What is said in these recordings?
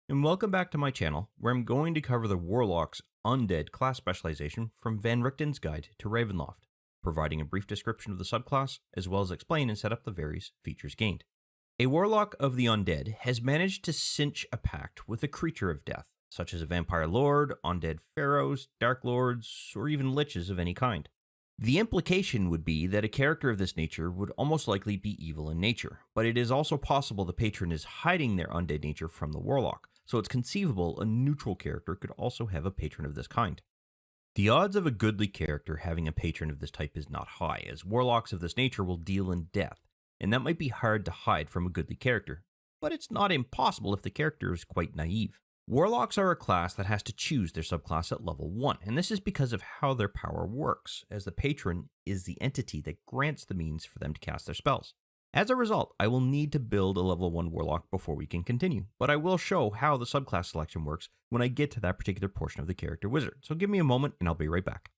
And welcome back to my channel, where I'm going to cover the Warlock's Undead class specialization from Van Richten's Guide to Ravenloft, providing a brief description of the subclass, as well as explain and set up the various features gained. A Warlock of the Undead has managed to cinch a pact with a creature of death, such as a Vampire Lord, Undead Pharaohs, Dark Lords, or even Liches of any kind. The implication would be that a character of this nature would almost likely be evil in nature, but it is also possible the patron is hiding their undead nature from the Warlock, so it's conceivable a neutral character could also have a patron of this kind. The odds of a goodly character having a patron of this type is not high, as Warlocks of this nature will deal in death, and that might be hard to hide from a goodly character, but it's not impossible if the character is quite naive. Warlocks are a class that has to choose their subclass at level 1, and this is because of how their power works, as the patron is the entity that grants the means for them to cast their spells. As a result, I will need to build a level 1 Warlock before we can continue, but I will show how the subclass selection works when I get to that particular portion of the character wizard, so give me a moment and I'll be right back.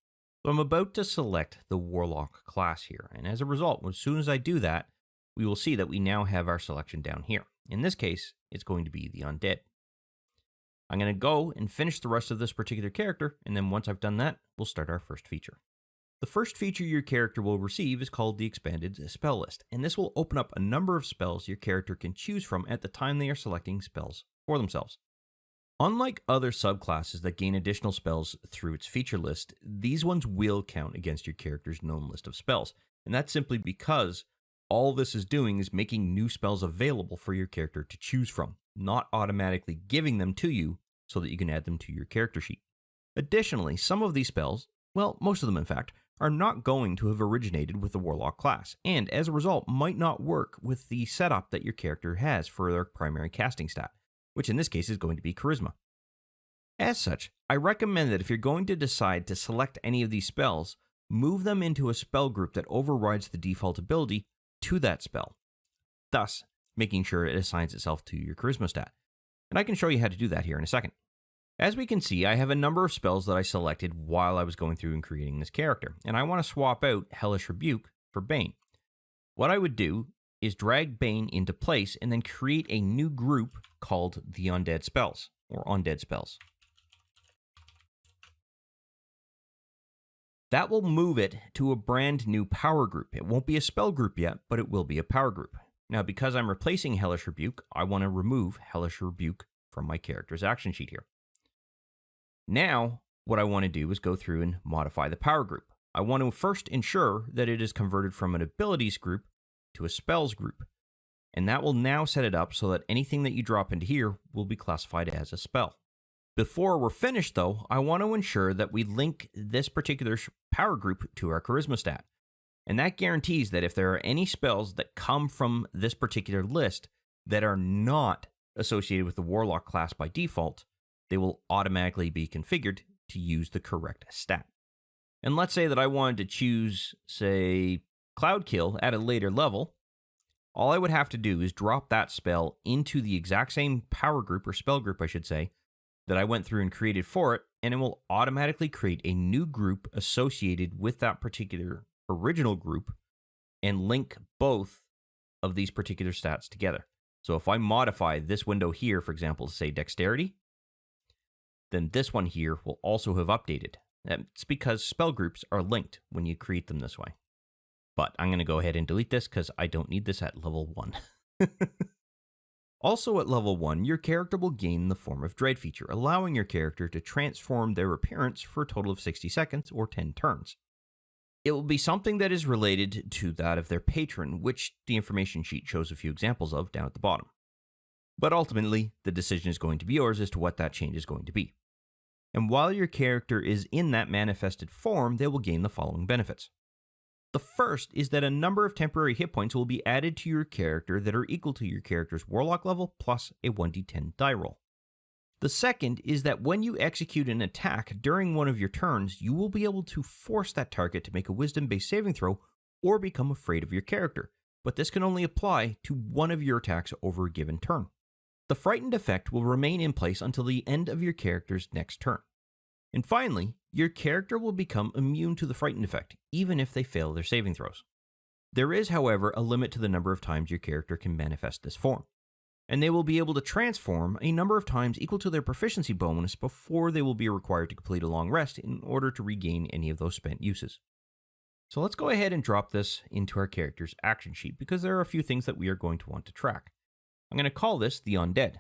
So I'm about to select the Warlock class here, and as a result, as soon as I do that, we will see that we now have our selection down here. In this case, it's going to be the Undead. I'm going to go and finish the rest of this particular character, and then once I've done that, we'll start our first feature. The first feature your character will receive is called the Expanded Spell List, and this will open up a number of spells your character can choose from at the time they are selecting spells for themselves. Unlike other subclasses that gain additional spells through its feature list, these ones will count against your character's known list of spells, and that's simply because all this is doing is making new spells available for your character to choose from, not automatically giving them to you so that you can add them to your character sheet. Additionally, some of these spells, well, most of them in fact, are not going to have originated with the Warlock class, and as a result might not work with the setup that your character has for their primary casting stat, which in this case is going to be Charisma. As such, I recommend that if you're going to decide to select any of these spells, move them into a spell group that overrides the default ability to that spell, thus making sure it assigns itself to your Charisma stat. And I can show you how to do that here in a second. As we can see, I have a number of spells that I selected while I was going through and creating this character, and I want to swap out Hellish Rebuke for Bane. What I would do is drag Bane into place and then create a new group called the Undead Spells, or Undead Spells. That will move it to a brand new power group. It won't be a spell group yet, but it will be a power group. Now, because I'm replacing Hellish Rebuke, I want to remove Hellish Rebuke from my character's action sheet here. Now, what I want to do is go through and modify the power group. I want to first ensure that it is converted from an abilities group to a spells group. And that will now set it up so that anything that you drop into here will be classified as a spell. Before we're finished though, I want to ensure that we link this particular power group to our Charisma stat. And that guarantees that if there are any spells that come from this particular list that are not associated with the Warlock class by default, they will automatically be configured to use the correct stat. And let's say that I wanted to choose, say, Cloud Kill at a later level. All I would have to do is drop that spell into the exact same power group, or spell group I should say, that I went through and created for it, and it will automatically create a new group associated with that particular original group and link both of these particular stats together. So if I modify this window here, for example, to say Dexterity, then this one here will also have updated. That's because spell groups are linked when you create them this way. But I'm going to go ahead and delete this because I don't need this at level 1. Also at level 1, your character will gain the Form of Dread feature, allowing your character to transform their appearance for a total of 60 seconds or 10 turns. It will be something that is related to that of their patron, which the information sheet shows a few examples of down at the bottom. But ultimately, the decision is going to be yours as to what that change is going to be. And while your character is in that manifested form, they will gain the following benefits. The first is that a number of temporary hit points will be added to your character that are equal to your character's Warlock level plus a 1d10 die roll. The second is that when you execute an attack during one of your turns, you will be able to force that target to make a wisdom-based saving throw or become afraid of your character, but this can only apply to one of your attacks over a given turn. The frightened effect will remain in place until the end of your character's next turn. And finally, your character will become immune to the frightened effect, even if they fail their saving throws. There is, however, a limit to the number of times your character can manifest this form. and they will be able to transform a number of times equal to their proficiency bonus before they will be required to complete a long rest in order to regain any of those spent uses. So let's go ahead and drop this into our character's action sheet because there are a few things that we are going to want to track. I'm going to call this the Undead.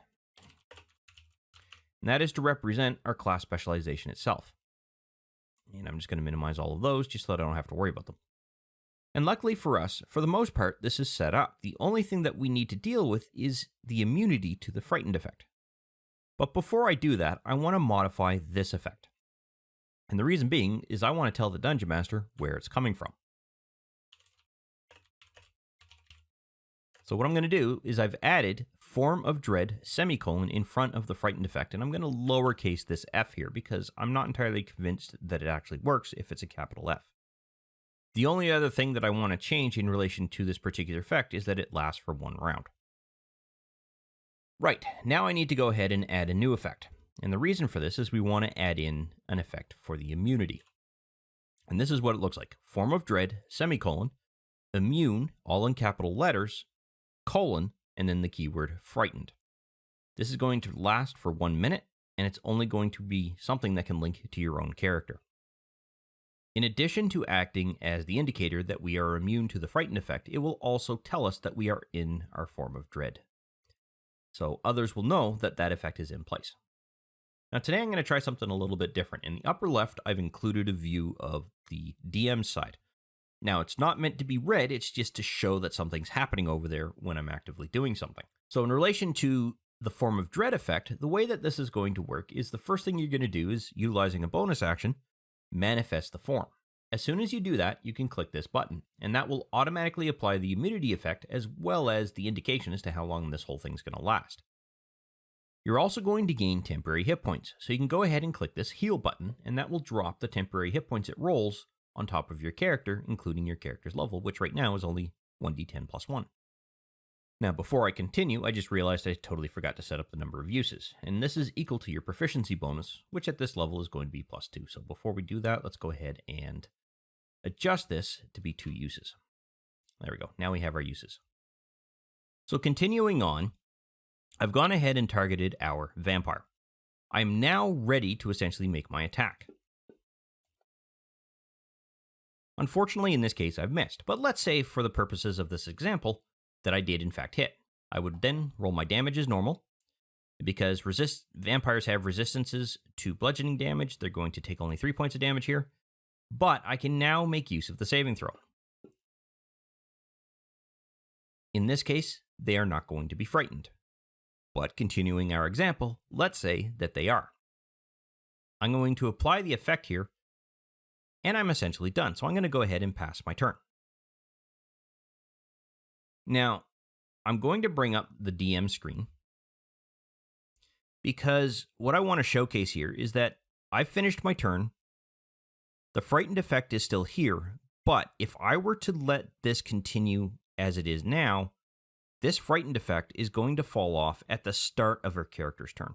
And that is to represent our class specialization itself. And I'm just going to minimize all of those just so that I don't have to worry about them. And luckily for us, for the most part, this is set up. The only thing that we need to deal with is the immunity to the frightened effect. But before I do that, I want to modify this effect. And the reason being is I want to tell the Dungeon Master where it's coming from. So what I'm going to do is I've added form of dread semicolon in front of the frightened effect, and I'm going to lowercase this f here because I'm not entirely convinced that it actually works if it's a capital F. The only other thing that I want to change in relation to this particular effect is that it lasts for 1 round. Right, now I need to go ahead and add a new effect. And the reason for this is we want to add in an effect for the immunity. And this is what it looks like. Form of dread, semicolon, immune, all in capital letters, colon, and then the keyword frightened. This is going to last for 1 minute, and it's only going to be something that can link to your own character. In addition to acting as the indicator that we are immune to the frightened effect, it will also tell us that we are in our form of dread. So others will know that that effect is in place. Now today I'm going to try something a little bit different. In the upper left, I've included a view of the DM side. Now it's not meant to be read, it's just to show that something's happening over there when I'm actively doing something. So in relation to the form of dread effect, the way that this is going to work is the first thing you're going to do is, utilizing a bonus action, manifest the form. As soon as you do that, you can click this button, and that will automatically apply the immunity effect as well as the indication as to how long this whole thing's going to last. You're also going to gain temporary hit points, so you can go ahead and click this heal button, and that will drop the temporary hit points it rolls on top of your character, including your character's level, which right now is only 1d10 plus 1. Now, before I continue, I just realized I totally forgot to set up the number of uses, and this is equal to your proficiency bonus, which at this level is going to be plus 2. So before we do that, let's go ahead and adjust this to be 2 uses. There we go. Now we have our uses. So continuing on, I've gone ahead and targeted our vampire. I'm now ready to essentially make my attack. Unfortunately, in this case, I've missed, but let's say for the purposes of this example that I did in fact hit. I would then roll my damage as normal. Because vampires have resistances to bludgeoning damage, they're going to take only 3 points of damage here, but I can now make use of the saving throw. In this case, they are not going to be frightened. But continuing our example, let's say that they are. I'm going to apply the effect here, and I'm essentially done. So I'm going to go ahead and pass my turn. Now, I'm going to bring up the DM screen, because what I want to showcase here is that I've finished my turn. The frightened effect is still here, but if I were to let this continue as it is now, this frightened effect is going to fall off at the start of her character's turn.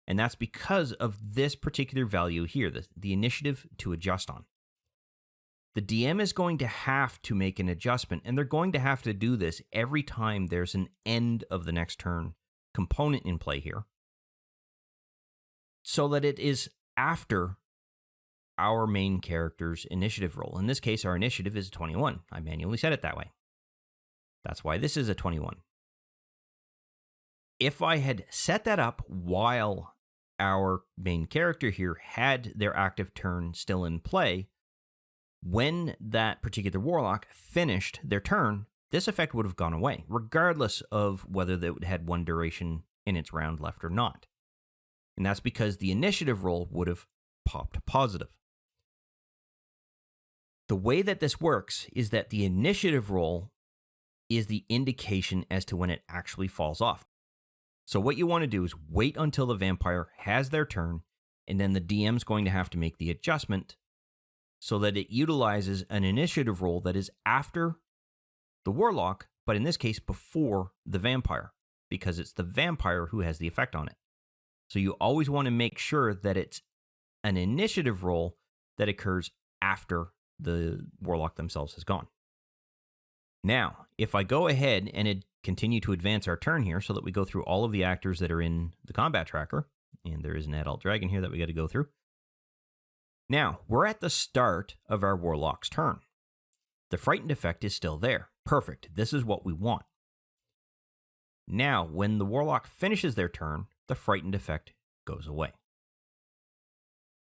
And that's because of this particular value here, the initiative to adjust on. The DM is going to have to make an adjustment, and they're going to have to do this every time there's an end of the next turn component in play here, so that it is after our main character's initiative roll. In this case, our initiative is 21. I manually set it that way. That's why this is a 21. If I had set that up while our main character here had their active turn still in play, when that particular Warlock finished their turn, this effect would have gone away, regardless of whether it had one duration in its round left or not. And that's because the initiative roll would have popped positive. The way that this works is that the initiative roll is the indication as to when it actually falls off. So what you want to do is wait until the vampire has their turn, and then the DM's going to have to make the adjustment so that it utilizes an initiative roll that is after the Warlock, but in this case before the vampire, because it's the vampire who has the effect on it. So you always want to make sure that it's an initiative roll that occurs after the Warlock themselves has gone. Now, if I go ahead and continue to advance our turn here so that we go through all of the actors that are in the combat tracker, and there is an adult dragon here that we got to go through. Now, we're at the start of our Warlock's turn. The frightened effect is still there. Perfect. This is what we want. Now, when the Warlock finishes their turn, the frightened effect goes away.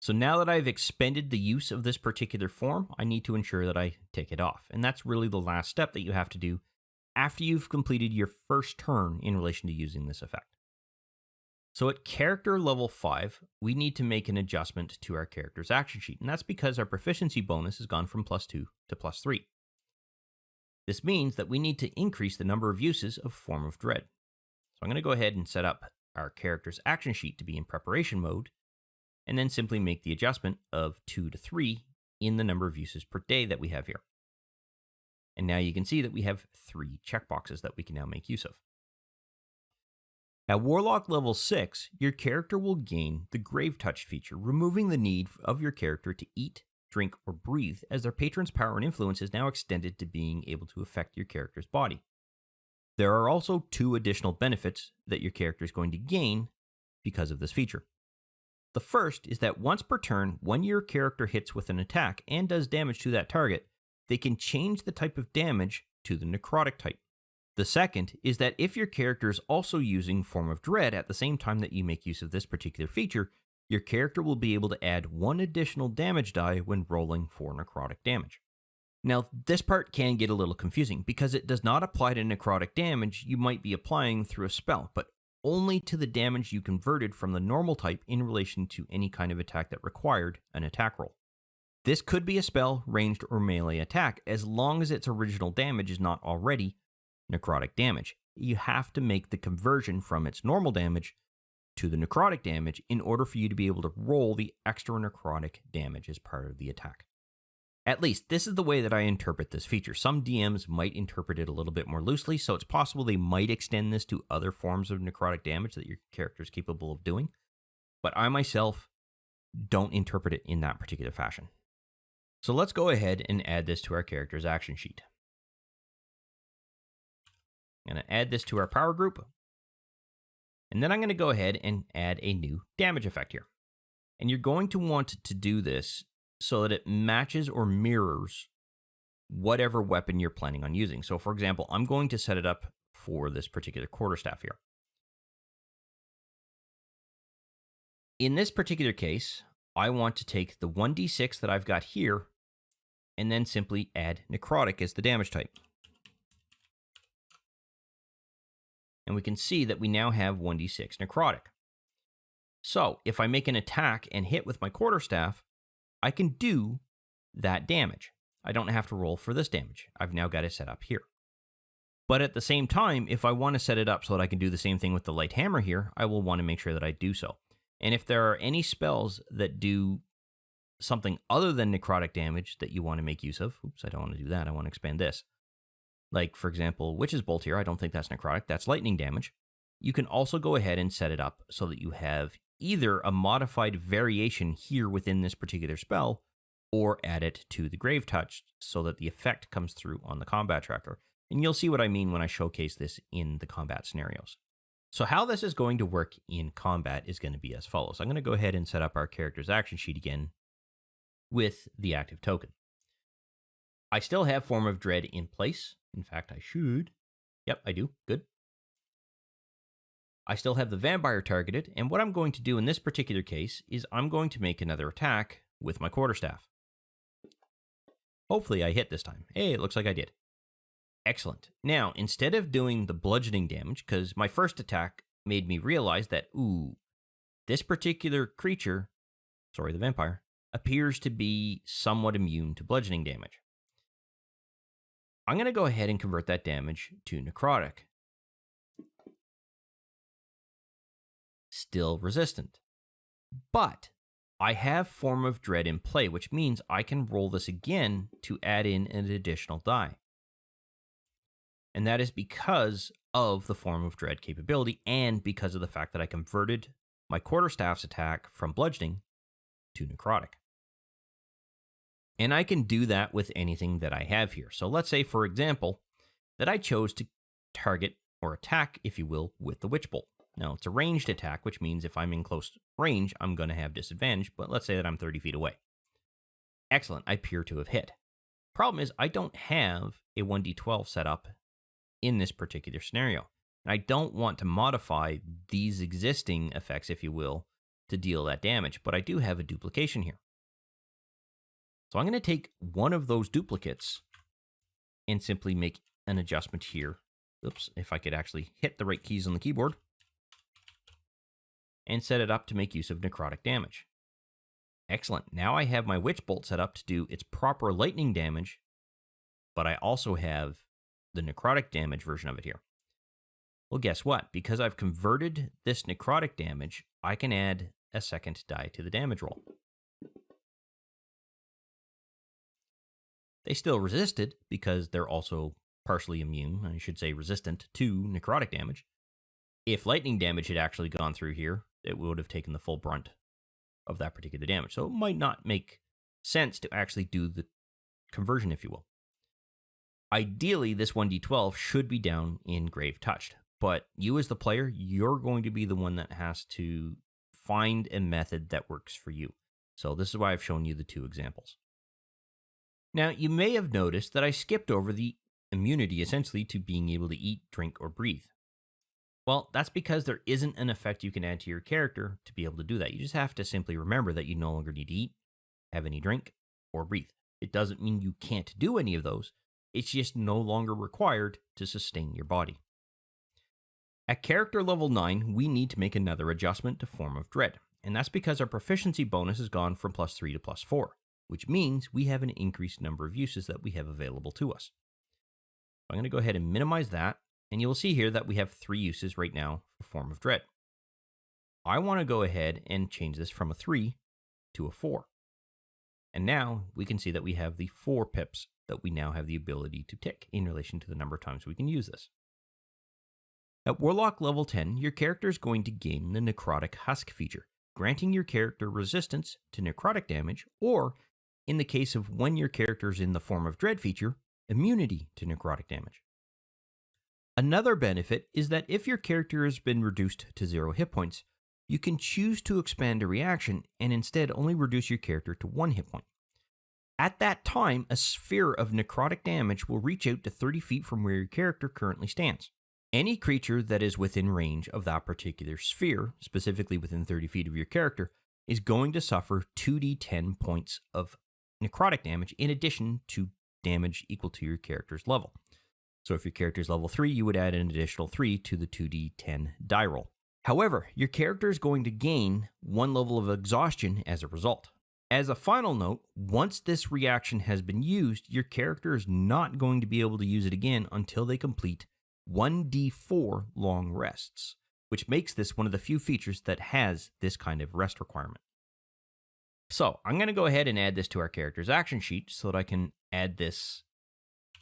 So now that I've expended the use of this particular form, I need to ensure that I take it off. And that's really the last step that you have to do after you've completed your first turn in relation to using this effect. So at character level 5, we need to make an adjustment to our character's action sheet, and that's because our proficiency bonus has gone from +2 to +3. This means that we need to increase the number of uses of Form of Dread. So I'm going to go ahead and set up our character's action sheet to be in preparation mode, and then simply make the adjustment of 2 to 3 in the number of uses per day that we have here. And now you can see that we have 3 checkboxes that we can now make use of. At Warlock level 6, your character will gain the Grave Touch feature, removing the need of your character to eat, drink, or breathe, as their patron's power and influence is now extended to being able to affect your character's body. There are also 2 additional benefits that your character is going to gain because of this feature. The first is that once per turn, when your character hits with an attack and does damage to that target, they can change the type of damage to the Necrotic type. The second is that if your character is also using Form of Dread at the same time that you make use of this particular feature, your character will be able to add 1 additional damage die when rolling for necrotic damage. Now, this part can get a little confusing because it does not apply to necrotic damage you might be applying through a spell, but only to the damage you converted from the normal type in relation to any kind of attack that required an attack roll. This could be a spell, ranged, or melee attack, as long as its original damage is not already necrotic damage. You have to make the conversion from its normal damage to the necrotic damage in order for you to be able to roll the extra necrotic damage as part of the attack. At least, this is the way that I interpret this feature. Some DMs might interpret it a little bit more loosely, so it's possible they might extend this to other forms of necrotic damage that your character is capable of doing, but I myself don't interpret it in that particular fashion. So let's go ahead and add this to our character's action sheet. I'm going to add this to our power group, and then I'm going to go ahead and add a new damage effect here. And you're going to want to do this so that it matches or mirrors whatever weapon you're planning on using. So for example, I'm going to set it up for this particular quarterstaff here. In this particular case, I want to take the 1d6 that I've got here and then simply add necrotic as the damage type. And we can see that we now have 1d6 necrotic. So if I make an attack and hit with my quarterstaff, I can do that damage. I don't have to roll for this damage. I've now got it set up here. But at the same time, if I want to set it up so that I can do the same thing with the light hammer here, I will want to make sure that I do so. And if there are any spells that do something other than necrotic damage that you want to make use of, oops, I don't want to do that, I want to expand this. Like, for example, Witch's Bolt here, I don't think that's necrotic, that's lightning damage. You can also go ahead and set it up so that you have either a modified variation here within this particular spell, or add it to the Grave Touch so that the effect comes through on the combat tracker. And you'll see what I mean when I showcase this in the combat scenarios. So how this is going to work in combat is going to be as follows. I'm going to go ahead and set up our character's action sheet again with the active token. I still have Form of Dread in place. In fact, I should. Yep, I do. Good. I still have the vampire targeted, and what I'm going to do in this particular case is I'm going to make another attack with my quarterstaff. Hopefully I hit this time. Hey, it looks like I did. Excellent. Now, instead of doing the bludgeoning damage, because my first attack made me realize that, this particular creature, the vampire, appears to be somewhat immune to bludgeoning damage. I'm going to go ahead and convert that damage to necrotic. Still resistant. But I have Form of Dread in play, which means I can roll this again to add in an additional die. And that is because of the Form of Dread capability and because of the fact that I converted my quarterstaff's attack from bludgeoning to necrotic. And I can do that with anything that I have here. So let's say, for example, that I chose to target or attack, if you will, with the Witch Bolt. Now, it's a ranged attack, which means if I'm in close range, I'm going to have disadvantage, but let's say that I'm 30 feet away. Excellent, I appear to have hit. Problem is, I don't have a 1d12 set up in this particular scenario. And I don't want to modify these existing effects, if you will, to deal that damage, but I do have a duplication here. So I'm going to take one of those duplicates and simply make an adjustment here. Oops, if I could actually hit the right keys on the keyboard. And set it up to make use of necrotic damage. Excellent. Now I have my Witch Bolt set up to do its proper lightning damage, but I also have the necrotic damage version of it here. Well, guess what? Because I've converted this necrotic damage, I can add a second die to the damage roll. They still resisted because they're also partially immune, I should say resistant to necrotic damage. If lightning damage had actually gone through here, it would have taken the full brunt of that particular damage. So it might not make sense to actually do the conversion, if you will. Ideally, this 1d12 should be down in Grave Touched, but you as the player, you're going to be the one that has to find a method that works for you. So this is why I've shown you the two examples. Now, you may have noticed that I skipped over the immunity essentially to being able to eat, drink, or breathe. Well, that's because there isn't an effect you can add to your character to be able to do that. You just have to simply remember that you no longer need to eat, have any drink, or breathe. It doesn't mean you can't do any of those. It's just no longer required to sustain your body. At character level 9, we need to make another adjustment to Form of Dread, and that's because our proficiency bonus has gone from +3 to +4, which means we have an increased number of uses that we have available to us. I'm going to go ahead and minimize that. And you'll see here that we have 3 uses right now for Form of Dread. I want to go ahead and change this from a 3 to a 4. And now we can see that we have the 4 pips that we now have the ability to tick in relation to the number of times we can use this. At Warlock level 10, your character is going to gain the Necrotic Husk feature, granting your character resistance to necrotic damage, or, in the case of when your character is in the Form of Dread feature, immunity to necrotic damage. Another benefit is that if your character has been reduced to 0 hit points, you can choose to expand a reaction and instead only reduce your character to 1 hit point. At that time, a sphere of necrotic damage will reach out to 30 feet from where your character currently stands. Any creature that is within range of that particular sphere, specifically within 30 feet of your character, is going to suffer 2d10 points of necrotic damage in addition to damage equal to your character's level. So if your character is level 3, you would add an additional 3 to the 2d10 die roll. However, your character is going to gain 1 level of exhaustion as a result. As a final note, once this reaction has been used, your character is not going to be able to use it again until they complete 1d4 long rests, which makes this one of the few features that has this kind of rest requirement. So I'm going to go ahead and add this to our character's action sheet so that I can add this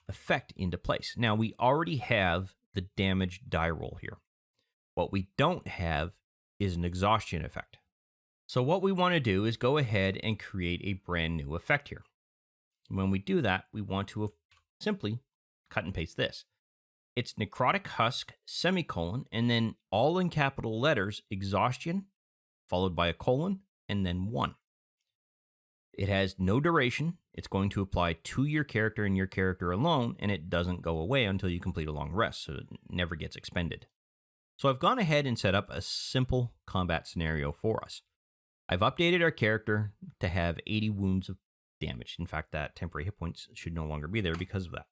effect into place. Now, we already have the damage die roll here. What we don't have is an exhaustion effect. So what we want to do is go ahead and create a brand new effect here. When we do that, we want to simply cut and paste this. It's Necrotic Husk, semicolon, and then all in capital letters, exhaustion, followed by a colon, and then 1. It has no duration. It's going to apply to your character and your character alone, and it doesn't go away until you complete a long rest, so it never gets expended. So I've gone ahead and set up a simple combat scenario for us. I've updated our character to have 80 wounds of damage. In fact, that temporary hit points should no longer be there because of that.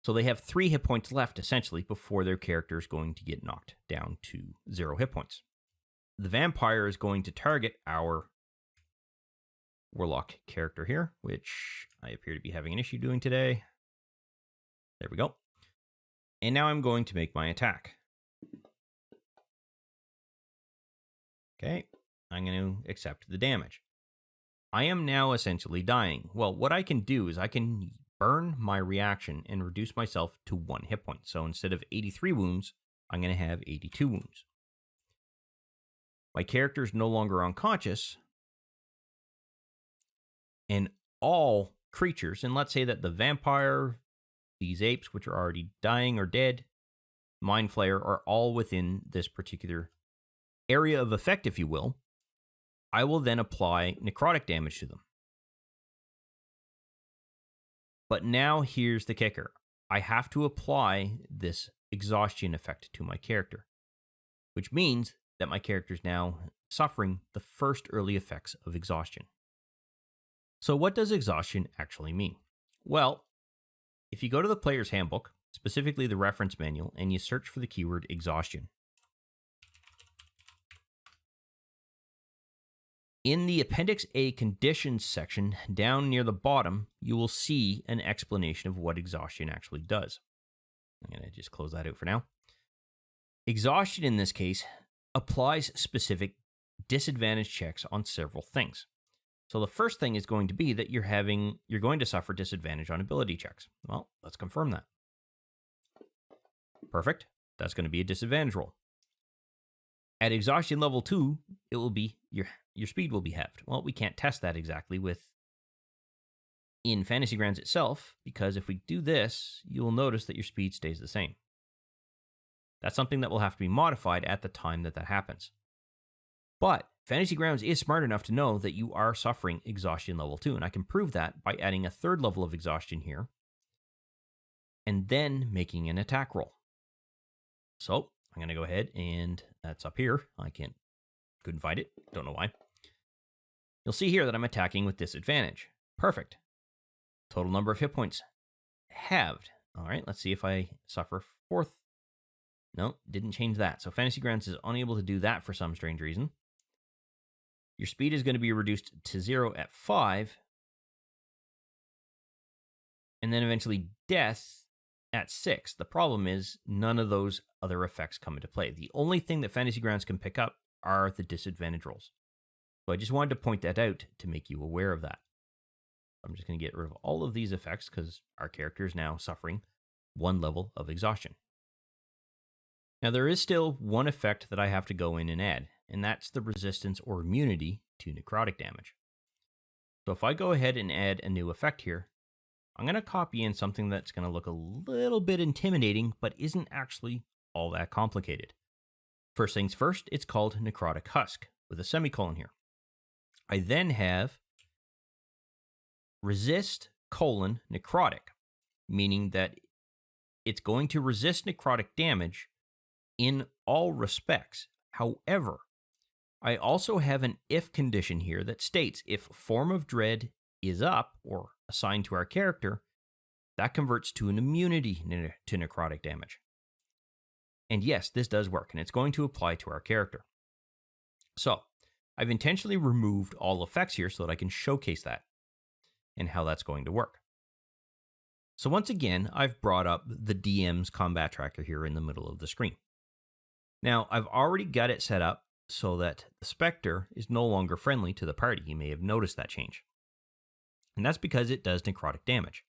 So they have 3 hit points left, essentially, before their character is going to get knocked down to 0 hit points. The vampire is going to target our Warlock character here, which I appear to be having an issue doing today. There we go. And now I'm going to make my attack. Okay, I'm going to accept the damage. I am now essentially dying. Well, what I can do is I can burn my reaction and reduce myself to 1 hit point. So instead of 83 wounds, I'm going to have 82 wounds. My character is no longer unconscious, and all creatures, and let's say that the vampire, these apes, which are already dying or dead, Mind Flayer, are all within this particular area of effect, if you will. I will then apply necrotic damage to them. But now here's the kicker. I have to apply this exhaustion effect to my character, which means that my character is now suffering the first early effects of exhaustion. So what does exhaustion actually mean? Well, if you go to the player's handbook, specifically the reference manual, and you search for the keyword exhaustion, in the Appendix A conditions section, down near the bottom, you will see an explanation of what exhaustion actually does. I'm going to just close that out for now. Exhaustion in this case applies specific disadvantage checks on several things. So the first thing is going to be that you're going to suffer disadvantage on ability checks. Well, let's confirm that. Perfect. That's going to be a disadvantage roll. At exhaustion level 2, it will be your speed will be halved. Well, we can't test that exactly in Fantasy Grounds itself, because if we do this, you'll notice that your speed stays the same. That's something that will have to be modified at the time that happens. But Fantasy Grounds is smart enough to know that you are suffering exhaustion level 2, and I can prove that by adding a third level of exhaustion here, and then making an attack roll. So I'm going to go ahead, and that's up here. Couldn't find it. Don't know why. You'll see here that I'm attacking with disadvantage. Perfect. Total number of hit points halved. All right, let's see if I suffer fourth. No, didn't change that. So Fantasy Grounds is unable to do that for some strange reason. Your speed is going to be reduced to 0 at 5. And then eventually death at 6. The problem is none of those other effects come into play. The only thing that Fantasy Grounds can pick up are the disadvantage rolls. So I just wanted to point that out to make you aware of that. I'm just going to get rid of all of these effects because our character is now suffering 1 level of exhaustion. Now there is still one effect that I have to go in and add, and that's the resistance or immunity to necrotic damage. So if I go ahead and add a new effect here, I'm going to copy in something that's going to look a little bit intimidating, but isn't actually all that complicated. First things first, it's called Necrotic Husk, with a semicolon here. I then have resist : necrotic, meaning that it's going to resist necrotic damage in all respects. However, I also have an if condition here that states if Form of Dread is up or assigned to our character, that converts to an immunity to necrotic damage. And yes, this does work, and it's going to apply to our character. So, I've intentionally removed all effects here so that I can showcase that and how that's going to work. So once again, I've brought up the DM's combat tracker here in the middle of the screen. Now, I've already got it set up so that the Spectre is no longer friendly to the party. You may have noticed that change. And that's because it does necrotic damage.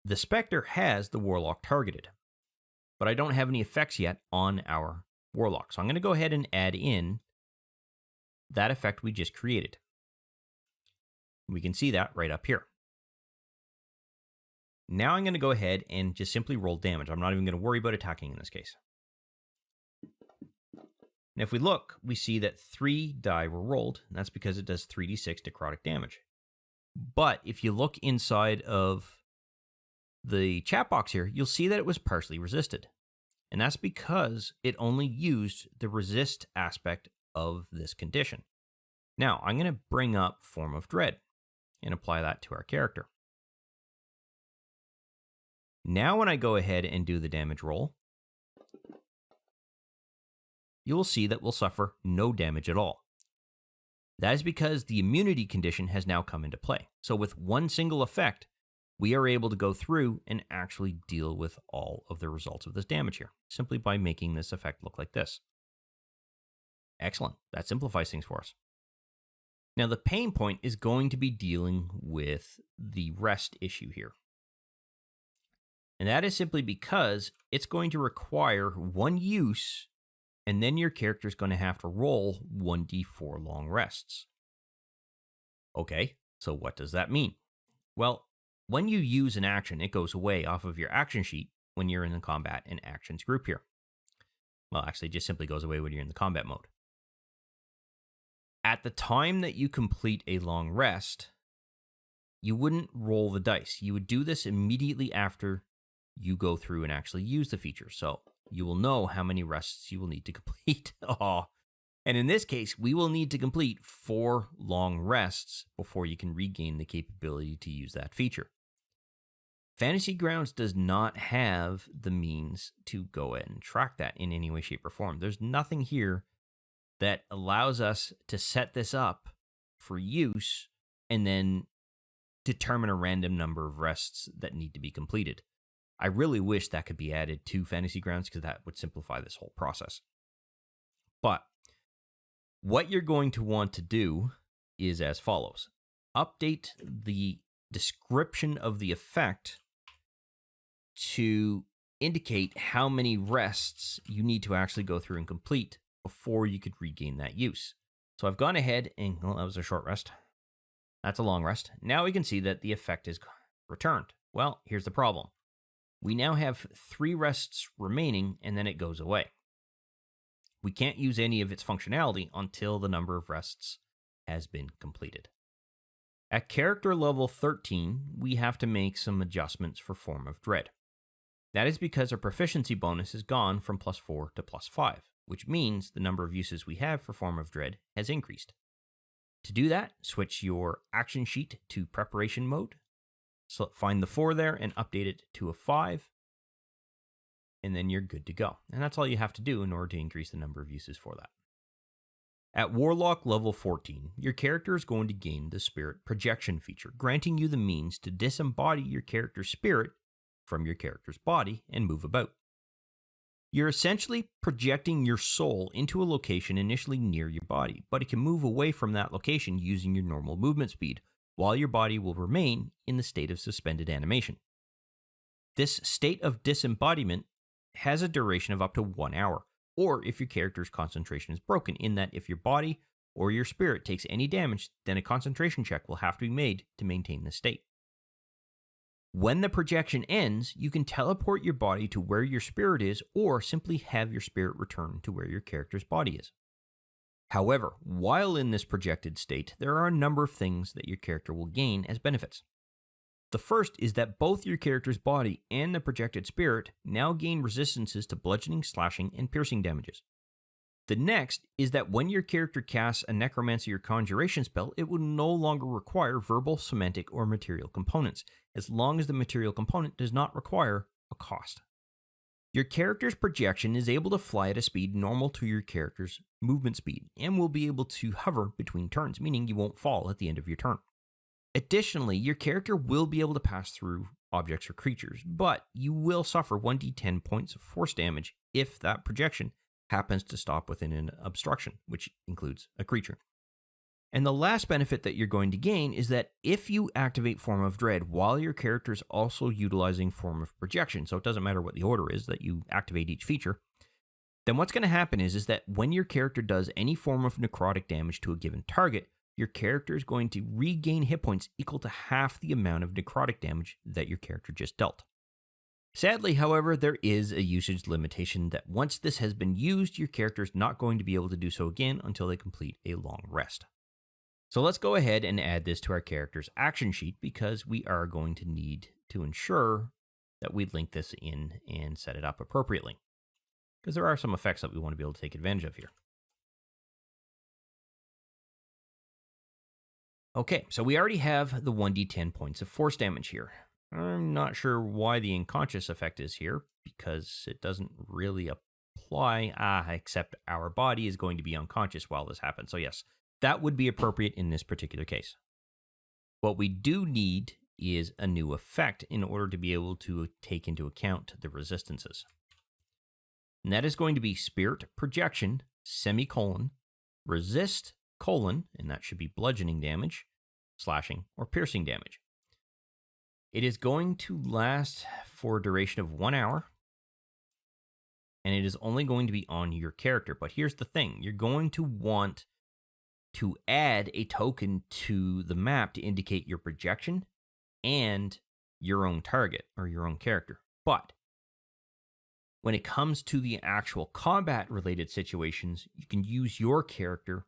The Spectre has the Warlock targeted, but I don't have any effects yet on our Warlock. So I'm going to go ahead and add in that effect we just created. We can see that right up here. Now I'm going to go ahead and just simply roll damage. I'm not even going to worry about attacking in this case. And if we look, we see that 3 die were rolled, and that's because it does 3d6 necrotic damage. But if you look inside of the chat box here, you'll see that it was partially resisted. And that's because it only used the resist aspect of this condition. Now, I'm going to bring up Form of Dread and apply that to our character. Now when I go ahead and do the damage roll, you will see that we'll suffer no damage at all. That is because the immunity condition has now come into play. So with one single effect, we are able to go through and actually deal with all of the results of this damage here, simply by making this effect look like this. Excellent. That simplifies things for us. Now the pain point is going to be dealing with the rest issue here. And that is simply because it's going to require one use, and then your character is going to have to roll 1d4 long rests. Okay, so what does that mean? Well, when you use an action, it goes away off of your action sheet when you're in the combat and actions group here. Well, actually, it just simply goes away when you're in the combat mode. At the time that you complete a long rest, you wouldn't roll the dice. You would do this immediately after you go through and actually use the feature. So you will know how many rests you will need to complete. And in this case, we will need to complete 4 long rests before you can regain the capability to use that feature. Fantasy Grounds does not have the means to go ahead and track that in any way, shape, or form. There's nothing here that allows us to set this up for use and then determine a random number of rests that need to be completed. I really wish that could be added to Fantasy Grounds because that would simplify this whole process. But what you're going to want to do is as follows. Update the description of the effect to indicate how many rests you need to actually go through and complete before you could regain that use. So I've gone ahead and, well, that was a short rest. That's a long rest. Now we can see that the effect is returned. Well, here's the problem. We now have 3 rests remaining and then it goes away. We can't use any of its functionality until the number of rests has been completed. At character level 13, we have to make some adjustments for Form of Dread. That is because our proficiency bonus has gone from +4 to +5, which means the number of uses we have for Form of Dread has increased. To do that, switch your action sheet to preparation mode. So find the 4 there and update it to a 5. And then you're good to go. And that's all you have to do in order to increase the number of uses for that. At Warlock level 14, your character is going to gain the Spirit Projection feature, granting you the means to disembody your character's spirit from your character's body and move about. You're essentially projecting your soul into a location initially near your body, but it can move away from that location using your normal movement speed, while your body will remain in the state of suspended animation. This state of disembodiment has a duration of up to 1 hour, or if your character's concentration is broken, in that if your body or your spirit takes any damage, then a concentration check will have to be made to maintain the state. When the projection ends, you can teleport your body to where your spirit is, or simply have your spirit return to where your character's body is. However, while in this projected state, there are a number of things that your character will gain as benefits. The first is that both your character's body and the projected spirit now gain resistances to bludgeoning, slashing, and piercing damages. The next is that when your character casts a necromancy or conjuration spell, it will no longer require verbal, semantic, or material components, as long as the material component does not require a cost. Your character's projection is able to fly at a speed normal to your character's movement speed, and will be able to hover between turns, meaning you won't fall at the end of your turn. Additionally, your character will be able to pass through objects or creatures, but you will suffer 1d10 points of force damage if that projection happens to stop within an obstruction, which includes a creature. And the last benefit that you're going to gain is that if you activate Form of Dread while your character is also utilizing Form of Projection, so it doesn't matter what the order is that you activate each feature, then what's going to happen is that when your character does any form of necrotic damage to a given target, your character is going to regain hit points equal to half the amount of necrotic damage that your character just dealt. Sadly, however, there is a usage limitation that once this has been used, your character is not going to be able to do so again until they complete a long rest. So let's go ahead and add this to our character's action sheet, because we are going to need to ensure that we link this in and set it up appropriately, because there are some effects that we want to be able to take advantage of here. Okay, so we already have the 1d10 points of force damage here. I'm not sure why the unconscious effect is here, because it doesn't really apply, except our body is going to be unconscious while this happens. So yes, that would be appropriate in this particular case. What we do need is a new effect in order to be able to take into account the resistances. And that is going to be Spirit Projection, resist, and that should be bludgeoning damage, slashing, or piercing damage. It is going to last for a duration of 1 hour, and it is only going to be on your character. But here's the thing, you're going to want to add a token to the map to indicate your projection and your own target or your own character. But when it comes to the actual combat related situations, you can use your character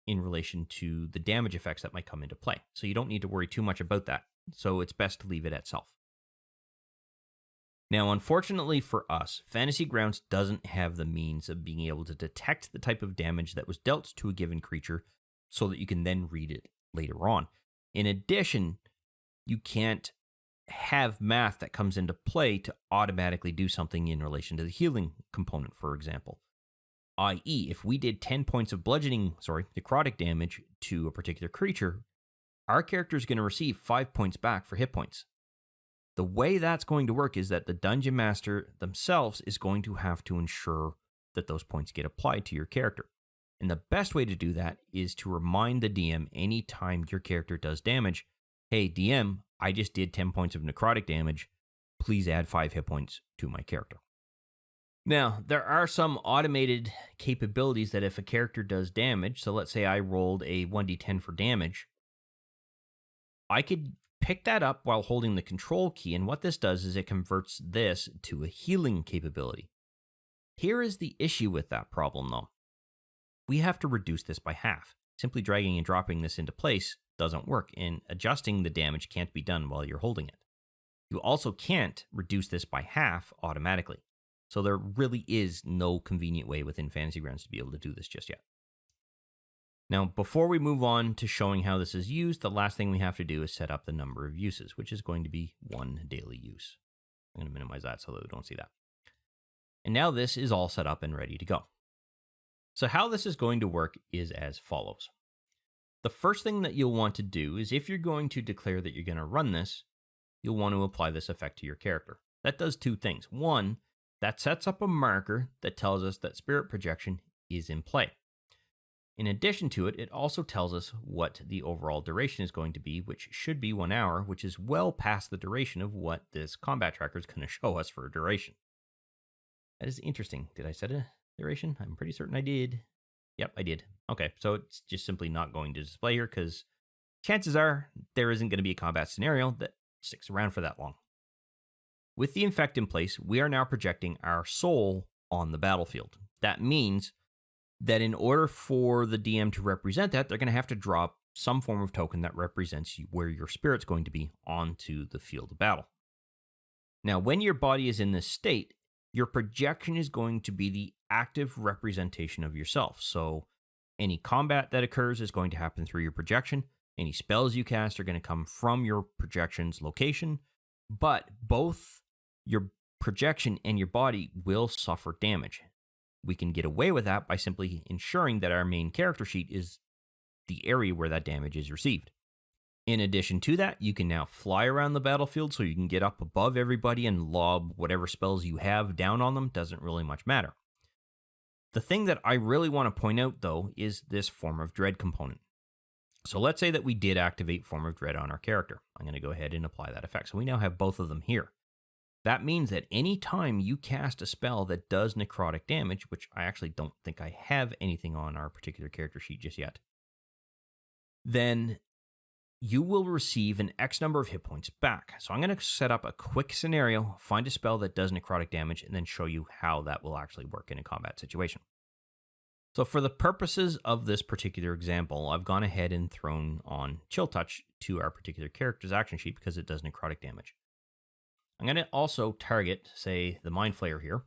in relation to the damage effects that might come into play. So you don't need to worry too much about that. So it's best to leave it at self. Now, unfortunately for us, Fantasy Grounds doesn't have the means of being able to detect the type of damage that was dealt to a given creature so that you can then read it later on. In addition, you can't have math that comes into play to automatically do something in relation to the healing component, for example. I.e., if we did 10 points of necrotic damage to a particular creature, our character is going to receive 5 points back for hit points. The way that's going to work is that the Dungeon Master themselves is going to have to ensure that those points get applied to your character. And the best way to do that is to remind the DM anytime your character does damage, hey, DM, I just did 10 points of necrotic damage. Please add 5 hit points to my character. Now, there are some automated capabilities that if a character does damage, so let's say I rolled a 1d10 for damage, I could pick that up while holding the control key, and what this does is it converts this to a healing capability. Here is the issue with that problem, though. We have to reduce this by half. Simply dragging and dropping this into place doesn't work, and adjusting the damage can't be done while you're holding it. You also can't reduce this by half automatically, so there really is no convenient way within Fantasy Grounds to be able to do this just yet. Now, before we move on to showing how this is used, the last thing we have to do is set up the number of uses, which is going to be 1 daily use. I'm going to minimize that so that we don't see that. And now this is all set up and ready to go. So how this is going to work is as follows. The first thing that you'll want to do is if you're going to declare that you're going to run this, you'll want to apply this effect to your character. That does 2 things. 1, that sets up a marker that tells us that Spirit Projection is in play. In addition to it, it also tells us what the overall duration is going to be, which should be 1 hour, which is well past the duration of what this combat tracker is going to show us for a duration. That is interesting. Did I set a duration? I'm pretty certain I did. Yep, I did. Okay, so it's just simply not going to display here because chances are there isn't going to be a combat scenario that sticks around for that long. With the infect in place, we are now projecting our soul on the battlefield. That means that in order for the DM to represent that, they're going to have to drop some form of token that represents where your spirit's going to be onto the field of battle. Now, when your body is in this state, your projection is going to be the active representation of yourself. So any combat that occurs is going to happen through your projection. Any spells you cast are going to come from your projection's location, but both your projection and your body will suffer damage. We can get away with that by simply ensuring that our main character sheet is the area where that damage is received. In addition to that, you can now fly around the battlefield so you can get up above everybody and lob whatever spells you have down on them. Doesn't really much matter. The thing that I really want to point out, though, is this Form of Dread component. So let's say that we did activate Form of Dread on our character. I'm going to go ahead and apply that effect. So we now have both of them here. That means that any time you cast a spell that does necrotic damage, which I actually don't think I have anything on our particular character sheet just yet, then you will receive an X number of hit points back. So I'm going to set up a quick scenario, find a spell that does necrotic damage, and then show you how that will actually work in a combat situation. So for the purposes of this particular example, I've gone ahead and thrown on Chill Touch to our particular character's action sheet because it does necrotic damage. I'm going to also target, say, the Mind Flayer here.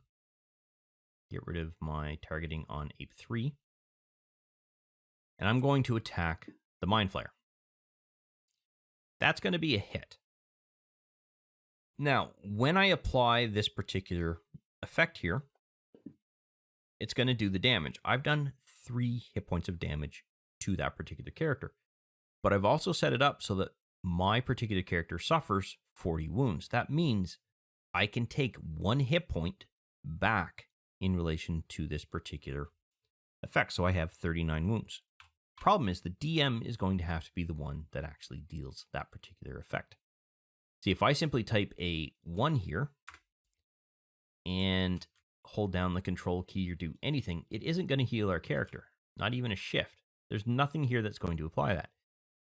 Get rid of my targeting on Ape 3. And I'm going to attack the Mind Flayer. That's going to be a hit. Now, when I apply this particular effect here, it's going to do the damage. I've done 3 hit points of damage to that particular character. But I've also set it up so that my particular character suffers 40 wounds. That means I can take 1 hit point back in relation to this particular effect. So I have 39 wounds. Problem is the DM is going to have to be the one that actually deals that particular effect. See, if I simply type a 1 here and hold down the control key or do anything, it isn't going to heal our character, not even a shift. There's nothing here that's going to apply that.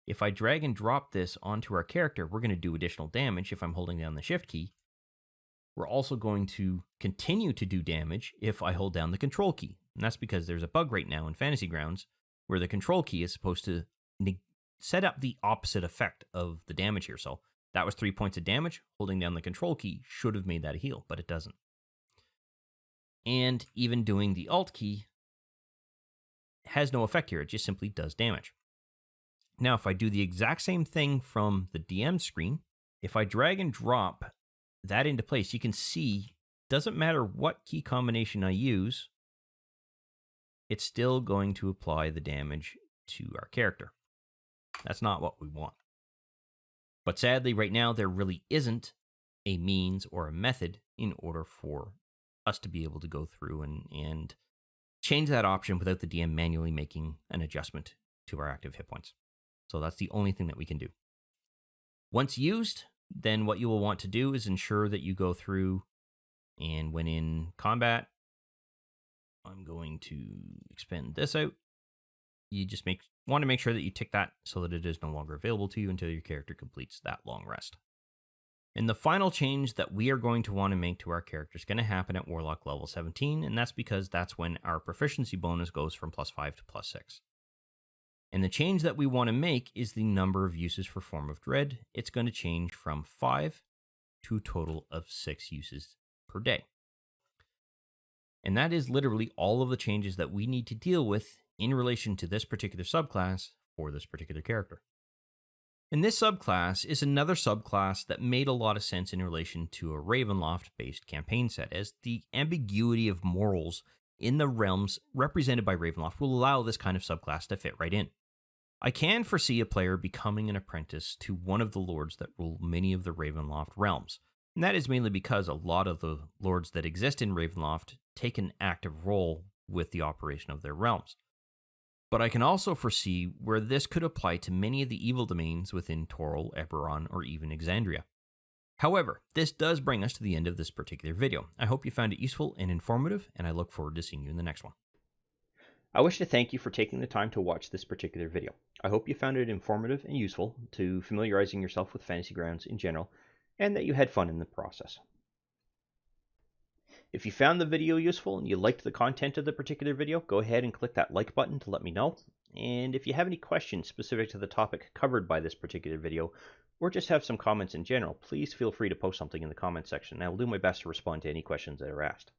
If I drag and drop this onto our character, we're going to do additional damage if I'm holding down the shift key. We're also going to continue to do damage if I hold down the control key. And that's because there's a bug right now in Fantasy Grounds where the control key is supposed to set up the opposite effect of the damage here. So that was 3 points of damage. Holding down the control key should have made that a heal, but it doesn't. And even doing the alt key has no effect here. It just simply does damage. Now, if I do the exact same thing from the DM screen, if I drag and drop that into place, you can see, doesn't matter what key combination I use, it's still going to apply the damage to our character. That's not what we want. But sadly, right now, there really isn't a means or a method in order for us to be able to go through and change that option without the DM manually making an adjustment to our active hit points. So that's the only thing that we can do. Once used, then what you will want to do is ensure that you go through, and when in combat, I'm going to expand this out. You just want to make sure that you tick that so that it is no longer available to you until your character completes that long rest. And the final change that we are going to want to make to our character is going to happen at Warlock level 17, and that's because that's when our proficiency bonus goes from +5 to +6. And the change that we want to make is the number of uses for Form of Dread. It's going to change from 5 to a total of 6 uses per day. And that is literally all of the changes that we need to deal with in relation to this particular subclass for this particular character. And this subclass is another subclass that made a lot of sense in relation to a Ravenloft-based campaign set, as the ambiguity of morals in the realms represented by Ravenloft will allow this kind of subclass to fit right in. I can foresee a player becoming an apprentice to one of the lords that rule many of the Ravenloft realms, and that is mainly because a lot of the lords that exist in Ravenloft take an active role with the operation of their realms. But I can also foresee where this could apply to many of the evil domains within Toril, Eberron, or even Exandria. However, this does bring us to the end of this particular video. I hope you found it useful and informative, and I look forward to seeing you in the next one. I wish to thank you for taking the time to watch this particular video. I hope you found it informative and useful to familiarizing yourself with Fantasy Grounds in general, and that you had fun in the process. If you found the video useful and you liked the content of the particular video, go ahead and click that like button to let me know. And if you have any questions specific to the topic covered by this particular video, or just have some comments in general, please feel free to post something in the comments section, and I will do my best to respond to any questions that are asked.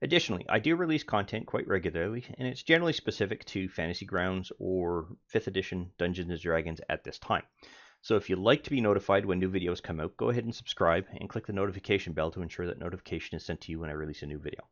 Additionally, I do release content quite regularly, and it's generally specific to Fantasy Grounds or 5th edition Dungeons & Dragons at this time. So if you'd like to be notified when new videos come out, go ahead and subscribe and click the notification bell to ensure that notification is sent to you when I release a new video.